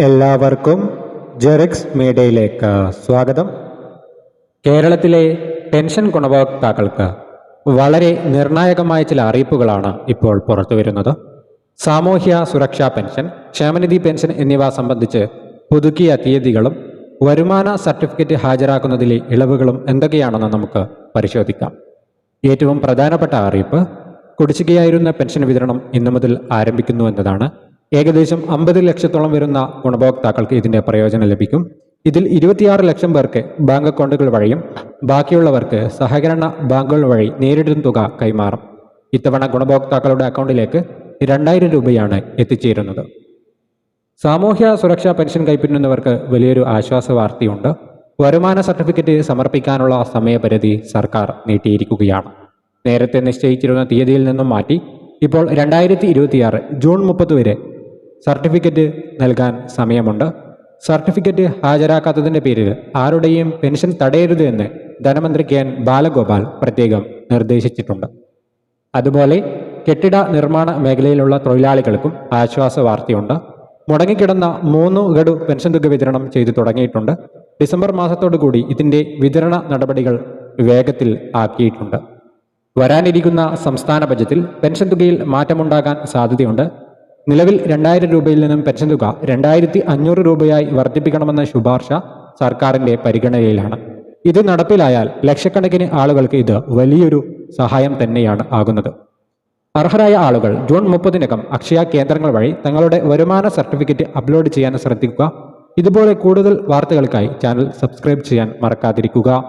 എല്ലാവർക്കും ജെറിക്സ് മീഡിയയിലേക്ക് സ്വാഗതം. കേരളത്തിലെ പെൻഷൻ ഗുണഭോക്താക്കൾക്ക് വളരെ നിർണായകമായ ചില അറിയിപ്പുകളാണ് ഇപ്പോൾ പുറത്തുവരുന്നത്. സാമൂഹ്യ സുരക്ഷാ പെൻഷൻ, ക്ഷേമനിധി പെൻഷൻ എന്നിവ സംബന്ധിച്ച് പുതുക്കിയ തീയതികളും വരുമാന സർട്ടിഫിക്കറ്റ് ഹാജരാക്കുന്നതിലെ ഇളവുകളും എന്തൊക്കെയാണെന്ന് നമുക്ക് പരിശോധിക്കാം. ഏറ്റവും പ്രധാനപ്പെട്ട അറിയിപ്പ്, കുടിശ്ശികയായിരുന്ന പെൻഷൻ വിതരണം ഇന്നു മുതൽ ആരംഭിക്കുന്നു എന്നതാണ്. ഏകദേശം 50 ലക്ഷത്തോളം വരുന്ന ഗുണഭോക്താക്കൾക്ക് ഇതിൻ്റെ പ്രയോജനം ലഭിക്കും. ഇതിൽ 26 ലക്ഷം പേർക്ക് ബാങ്ക് അക്കൗണ്ടുകൾ വഴിയും ബാക്കിയുള്ളവർക്ക് സഹകരണ ബാങ്കുകൾ വഴി നേരിട്ടും തുക കൈമാറും. ഇത്തവണ ഗുണഭോക്താക്കളുടെ അക്കൗണ്ടിലേക്ക് 2000 രൂപയാണ് എത്തിച്ചേരുന്നത്. സാമൂഹ്യ സുരക്ഷാ പെൻഷൻ കൈപ്പറ്റുന്നവർക്ക് വലിയൊരു ആശ്വാസ വാർത്തയുണ്ട്. വരുമാന സർട്ടിഫിക്കറ്റ് സമർപ്പിക്കാനുള്ള സമയപരിധി സർക്കാർ നീട്ടിയിരിക്കുകയാണ്. നേരത്തെ നിശ്ചയിച്ചിരുന്ന തീയതിയിൽ നിന്നും മാറ്റി ഇപ്പോൾ 2026 ജൂൺ 30 വരെ സർട്ടിഫിക്കറ്റ് നൽകാൻ സമയമുണ്ട്. സർട്ടിഫിക്കറ്റ് ഹാജരാക്കാത്തതിൻ്റെ പേരിൽ ആരുടെയും പെൻഷൻ തടയരുത് എന്ന് ധനമന്ത്രി കെ എൻ ബാലഗോപാൽ പ്രത്യേകം നിർദ്ദേശിച്ചിട്ടുണ്ട്. അതുപോലെ കെട്ടിട നിർമ്മാണ മേഖലയിലുള്ള തൊഴിലാളികൾക്കും ആശ്വാസ വാർത്തയുണ്ട്. മുടങ്ങിക്കിടന്ന 3 ഗഡു പെൻഷൻ തുക വിതരണം ചെയ്തു തുടങ്ങിയിട്ടുണ്ട്. ഡിസംബർ മാസത്തോടുകൂടി ഇതിൻ്റെ വിതരണ നടപടികൾ വേഗത്തിൽ ആക്കിയിട്ടുണ്ട്. വരാനിരിക്കുന്ന സംസ്ഥാന ബജറ്റിൽ പെൻഷൻ തുകയിൽ മാറ്റമുണ്ടാകാൻ സാധ്യതയുണ്ട്. നിലവിൽ 2000 രൂപയിൽ നിന്നും പെൻഷൻ തുക 2500 രൂപയായി വർദ്ധിപ്പിക്കണമെന്ന ശുപാർശ സർക്കാരിൻ്റെ പരിഗണനയിലാണ്. ഇത് നടപ്പിലായാൽ ലക്ഷക്കണക്കിന് ആളുകൾക്ക് ഇത് വലിയൊരു സഹായം തന്നെയാണ് ആകുന്നത്. അർഹരായ ആളുകൾ ജൂൺ 30-നകം അക്ഷയ കേന്ദ്രങ്ങൾ വഴി തങ്ങളുടെ വരുമാന സർട്ടിഫിക്കറ്റ് അപ്ലോഡ് ചെയ്യാൻ ശ്രദ്ധിക്കുക. ഇതുപോലെ കൂടുതൽ വാർത്തകൾക്കായി ചാനൽ സബ്സ്ക്രൈബ് ചെയ്യാൻ മറക്കാതിരിക്കുക.